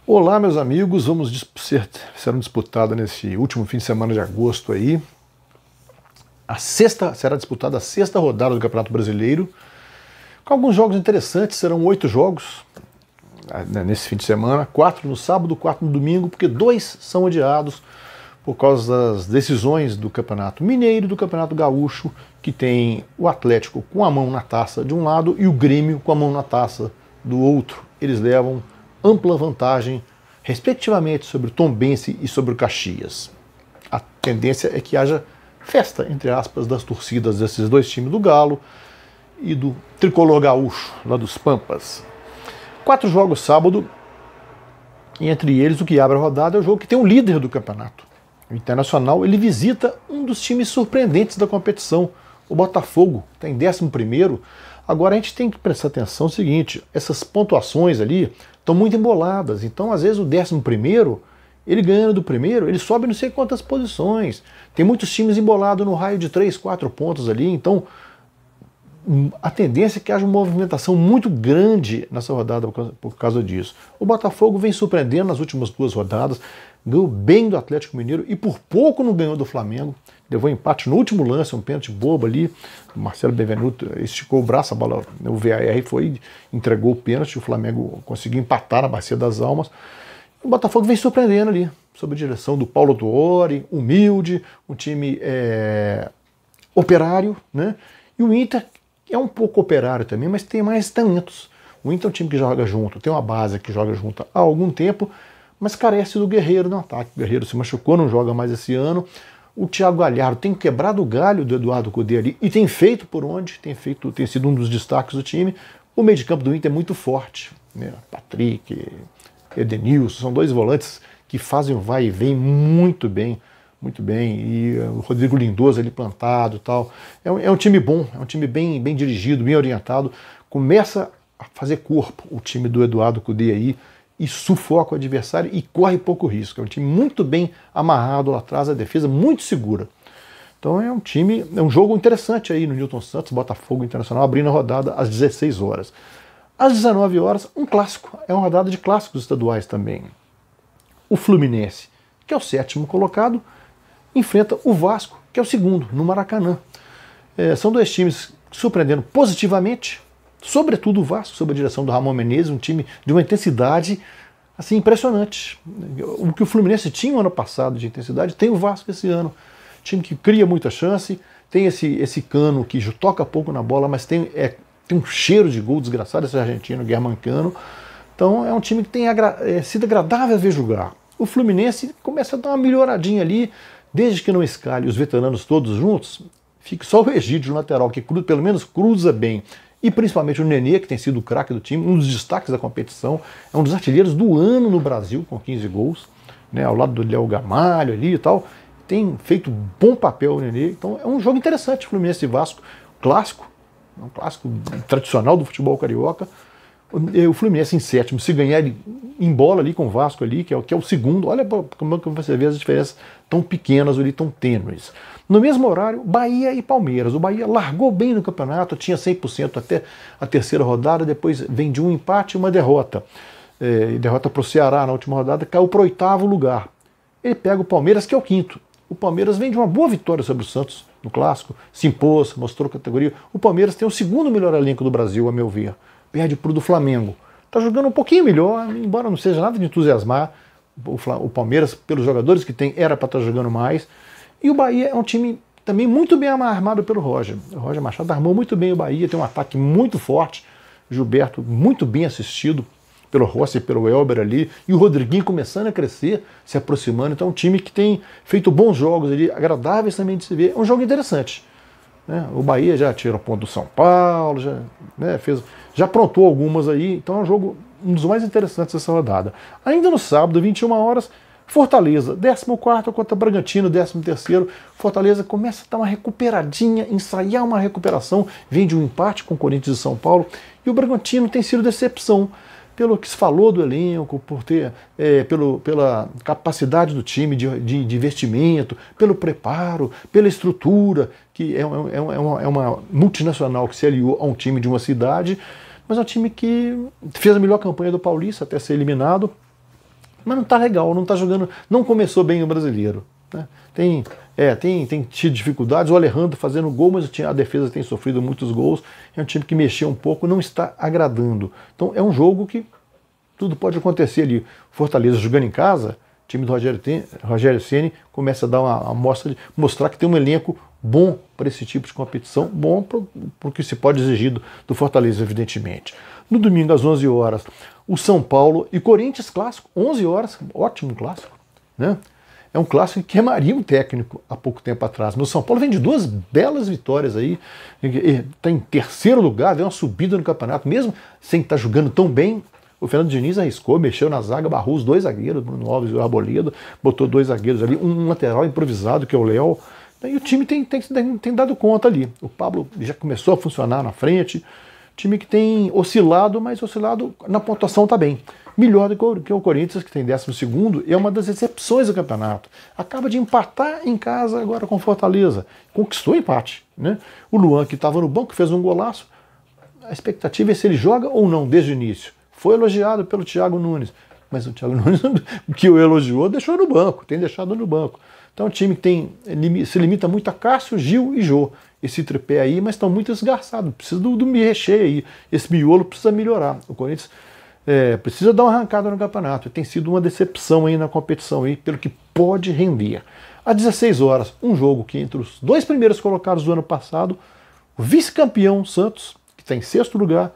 Olá, meus amigos, serão disputadas nesse último fim de semana de agosto aí. Será disputada a sexta rodada do Campeonato Brasileiro, com alguns jogos interessantes. Serão 8 jogos nesse fim de semana, 4 no sábado, 4 no domingo, porque 2 são adiados por causa das decisões do Campeonato Mineiro e do Campeonato Gaúcho, que tem o Atlético com a mão na taça de um lado e o Grêmio com a mão na taça do outro. Eles levam ampla vantagem, respectivamente, sobre o Tombense e sobre o Caxias. A tendência é que haja festa, entre aspas, das torcidas desses dois times, do Galo e do Tricolor Gaúcho, lá dos Pampas. 4 jogos sábado, e entre eles o que abre a rodada é o jogo que tem um líder do campeonato. O Internacional, ele visita um dos times surpreendentes da competição, o Botafogo, está em 11º. Agora a gente tem que prestar atenção no seguinte: essas pontuações ali estão muito emboladas, então às vezes o 11º, ele ganhando do primeiro, ele sobe não sei quantas posições. Tem muitos times embolados no raio de 3, 4 pontos ali, então a tendência é que haja uma movimentação muito grande nessa rodada por causa disso. O Botafogo vem surpreendendo nas últimas 2 rodadas, ganhou bem do Atlético Mineiro e por pouco não ganhou do Flamengo. Levou empate no último lance, um pênalti bobo ali. O Marcelo Benevenuto esticou o braço, a bola, o VAR foi, entregou o pênalti, o Flamengo conseguiu empatar na Bacia das Almas. O Botafogo vem surpreendendo ali, sob a direção do Paulo Tuori, humilde, um time operário, né? E o Inter é um pouco operário também, mas tem mais talentos. O Inter é um time que joga junto, tem uma base que joga junto há algum tempo, mas carece do Guerreiro no ataque. O Guerreiro se machucou, não joga mais esse ano. O Thiago Galhardo tem quebrado o galho do Eduardo Cudê ali e tem feito por onde, tem sido um dos destaques do time. O meio de campo do Inter é muito forte, né? Patrick, Edenilson, são 2 volantes que fazem o vai e vem muito bem, e o Rodrigo Lindoso ali plantado e tal. É um time bom, é um time bem dirigido, bem orientado. Começa a fazer corpo o time do Eduardo Cudê aí, e sufoca o adversário e corre pouco risco. É um time muito bem amarrado lá atrás, a defesa muito segura. Então é um jogo interessante aí no Newton Santos, Botafogo Internacional, abrindo a rodada às 16 horas. Às 19 horas, um clássico, é uma rodada de clássicos estaduais também. O Fluminense, que é o 7º colocado, enfrenta o Vasco, que é o 2º, no Maracanã. São 2 times surpreendendo positivamente, sobretudo o Vasco, sob a direção do Ramon Menezes, um time de uma intensidade assim, impressionante. O que o Fluminense tinha no ano passado de intensidade, tem o Vasco esse ano. Time que cria muita chance, tem esse Cano que toca pouco na bola, mas tem um cheiro de gol desgraçado, esse argentino, Germán Cano. Então é um time que tem sido agradável a ver jogar. O Fluminense começa a dar uma melhoradinha ali, desde que não escale os veteranos todos juntos, fica só o Egídio no lateral, que pelo menos cruza bem. E principalmente o Nenê, que tem sido o craque do time, um dos destaques da competição, é um dos artilheiros do ano no Brasil, com 15 gols, né, ao lado do Léo Gamalho ali e tal. Tem feito bom papel o Nenê. Então é um jogo interessante, Fluminense e Vasco, clássico, um clássico tradicional do futebol carioca. O Fluminense em 7º, se ganhar, ele embola ali com o Vasco ali, que é o 2º. Olha como você vê as diferenças tão pequenas ali, tão tênues. No mesmo horário, Bahia e Palmeiras. O Bahia largou bem no campeonato, tinha 100% até a 3ª rodada, depois vem de um empate e uma derrota. Derrota para o Ceará na última rodada, caiu para o 8º lugar. Ele pega o Palmeiras, que é o 5º. O Palmeiras vem de uma boa vitória sobre o Santos no Clássico, se impôs, mostrou categoria. O Palmeiras tem o 2º melhor elenco do Brasil, a meu ver. Perde para o do Flamengo. Está jogando um pouquinho melhor, embora não seja nada de entusiasmar. O Palmeiras, pelos jogadores que tem, era para estar jogando mais. E o Bahia é um time também muito bem armado pelo Roger. O Roger Machado armou muito bem o Bahia, tem um ataque muito forte. Gilberto muito bem assistido pelo Rossi e pelo Elber ali. E o Rodriguinho começando a crescer, se aproximando. Então é um time que tem feito bons jogos ali, agradáveis também de se ver. É um jogo interessante. Né? O Bahia já tirou ponto do São Paulo, já aprontou algumas aí. Então é um jogo, um dos mais interessantes dessa rodada. Ainda no sábado, 21 horas, Fortaleza, 14º contra Bragantino, 13º. Fortaleza começa a dar uma recuperadinha, ensaiar uma recuperação, vem de um empate com o Corinthians e São Paulo, e o Bragantino tem sido decepção, pelo que se falou do elenco, pela capacidade do time de investimento, pelo preparo, pela estrutura, que é uma multinacional que se aliou a um time de uma cidade, mas é um time que fez a melhor campanha do Paulista até ser eliminado, mas não está legal, não está jogando, não começou bem o Brasileiro, né? Tem tido dificuldades, o Alejandro fazendo gol, mas a defesa tem sofrido muitos gols, é um time que mexeu um pouco, não está agradando. Então é um jogo que tudo pode acontecer ali. Fortaleza jogando em casa, o time do Rogério Ceni começa a dar uma amostra de mostrar que tem um elenco bom para esse tipo de competição, bom para o que se pode exigir do Fortaleza, evidentemente. No domingo, às 11 horas, o São Paulo e Corinthians clássico, 11 horas, ótimo clássico, né? É um clássico que queimaria um técnico há pouco tempo atrás. Mas o São Paulo vem de 2 belas vitórias aí, está em terceiro lugar, deu uma subida no campeonato, mesmo sem estar jogando tão bem. O Fernando Diniz arriscou, mexeu na zaga, barrou os 2 zagueiros, Bruno Alves e o Arboleda, botou 2 zagueiros ali, um lateral improvisado, que é o Léo. E o time tem dado conta ali. O Pablo já começou a funcionar na frente. Time que tem oscilado, mas oscilado na pontuação está bem. Melhor do que o Corinthians, que tem 12º, é uma das exceções do campeonato. Acaba de empatar em casa agora com Fortaleza. Conquistou o empate, né? O Luan, que estava no banco, fez um golaço. A expectativa é se ele joga ou não desde o início. Foi elogiado pelo Thiago Nunes, mas o Thiago Nunes, que o elogiou, deixou no banco, tem deixado no banco. Então é um time que se limita muito a Cássio, Gil e Jô. Esse tripé aí, mas estão muito esgarçados. Precisa do recheio aí. Esse miolo precisa melhorar. O Corinthians precisa dar uma arrancada no campeonato. Tem sido uma decepção aí na competição, aí, pelo que pode render. Às 16 horas, um jogo que entre os 2 primeiros colocados do ano passado, o vice-campeão Santos, que está em 6º lugar,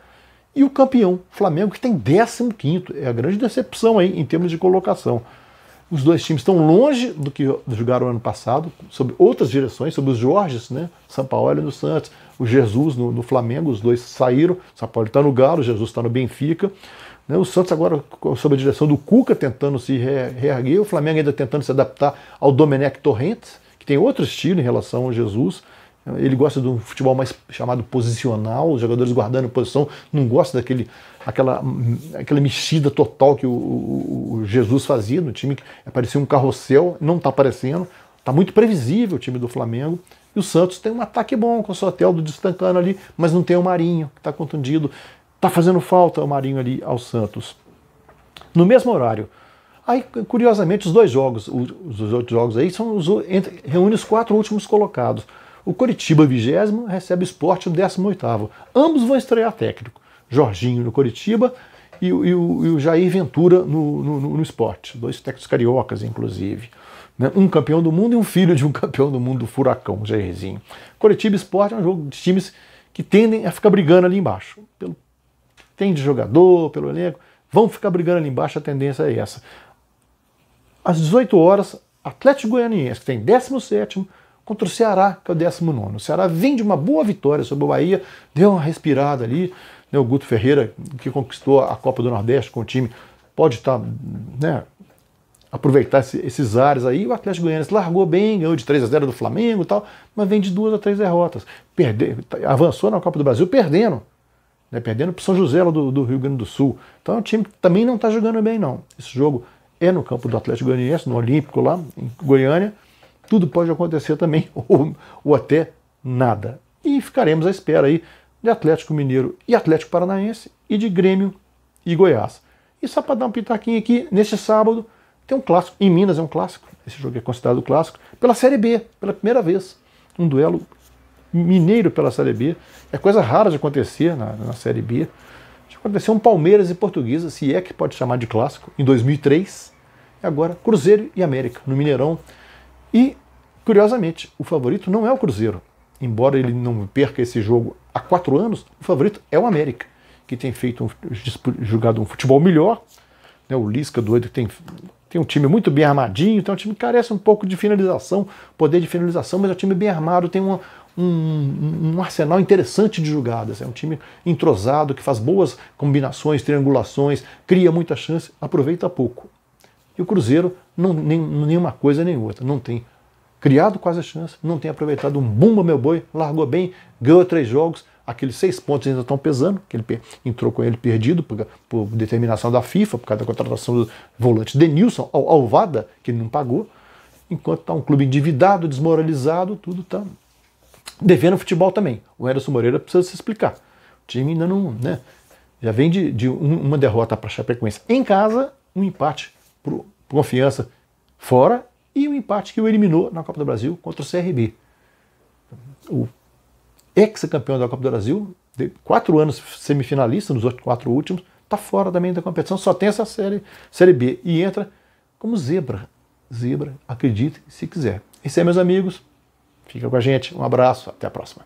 e o campeão Flamengo, que está em 15º. É a grande decepção aí em termos de colocação. Os 2 times estão longe do que jogaram ano passado, sob outras direções, sobre os Jorges, né? Sampaoli no Santos, o Jesus no Flamengo, os 2 saíram. Sampaoli está no Galo, o Jesus está no Benfica. Né? O Santos agora sob a direção do Cuca, tentando se reerguer, o Flamengo ainda tentando se adaptar ao Domenech Torrentes, que tem outro estilo em relação ao Jesus. Ele gosta de um futebol mais chamado posicional, os jogadores guardando posição, não gosta aquela mexida total que o Jesus fazia no time, que parecia um carrossel, não está aparecendo, está muito previsível o time do Flamengo. E o Santos tem um ataque bom com o Soteldo destacando ali, mas não tem o Marinho, que está contundido, está fazendo falta o Marinho ali ao Santos. No mesmo horário, aí curiosamente os 2 jogos, os outros jogos aí, reúnem os 4 últimos colocados. O Coritiba, 20º, recebe o Sport, o 18º. Ambos vão estrear técnico. Jorginho no Coritiba e o Jair Ventura no Sport. 2 técnicos cariocas, inclusive. Né? Um campeão do mundo e um filho de um campeão do mundo do Furacão, Jairzinho. Coritiba e Sport é um jogo de times que tendem a ficar brigando ali embaixo. Tem de jogador, pelo elenco, vão ficar brigando ali embaixo, a tendência é essa. Às 18 horas, Atlético Goianiense, que tem 17º, contra o Ceará, que é o 19º. O Ceará vem de uma boa vitória sobre o Bahia, deu uma respirada ali. Né, o Guto Ferreira, que conquistou a Copa do Nordeste com o time, pode estar, né, aproveitar esses ares aí. O Atlético Goianiense largou bem, ganhou de 3-0 do Flamengo e tal, mas vem de 2 a 3 derrotas. Avançou na Copa do Brasil perdendo. Né, perdendo para o São José lá do Rio Grande do Sul. Então é um time que também não está jogando bem, não. Esse jogo no campo do Atlético Goianiense, no Olímpico lá, em Goiânia. Tudo pode acontecer também, ou até nada. E ficaremos à espera aí de Atlético Mineiro e Atlético Paranaense e de Grêmio e Goiás. E só para dar um pitaquinho aqui, neste sábado tem um clássico, em Minas é um clássico, esse jogo é considerado clássico, pela Série B, pela primeira vez. Um duelo mineiro pela Série B. É coisa rara de acontecer na Série B. Já aconteceu um Palmeiras e Portuguesa, se é que pode chamar de clássico, em 2003. E agora Cruzeiro e América, no Mineirão. E, curiosamente, o favorito não é o Cruzeiro. Embora ele não perca esse jogo há 4 anos, o favorito é o América, que tem jogado um futebol melhor. Né, o Lisca doido tem um time muito bem armadinho, então é um time que carece um pouco de finalização, poder de finalização, mas é um time bem armado, tem um arsenal interessante de jogadas. É um time entrosado, que faz boas combinações, triangulações, cria muita chance, aproveita pouco. E o Cruzeiro, nem uma coisa nem outra, não tem criado quase a chance, não tem aproveitado um bumba meu boi, largou bem, ganhou 3 jogos, aqueles 6 pontos ainda estão pesando, que ele entrou com ele perdido por determinação da FIFA, por causa da contratação do volante Denilson, Alvada, que ele não pagou, enquanto está um clube endividado, desmoralizado, tudo está devendo futebol também. O Anderson Moreira precisa se explicar. O time ainda não, né, já vem de uma derrota para a Chapecoense em casa, um empate pro Confiança fora e o empate que o eliminou na Copa do Brasil contra o CRB. O ex-campeão da Copa do Brasil, de 4 anos semifinalista, nos 4 últimos, está fora também da competição, só tem essa série B e entra como zebra. Zebra, acredite se quiser. Esse é, meus amigos. Fica com a gente. Um abraço. Até a próxima.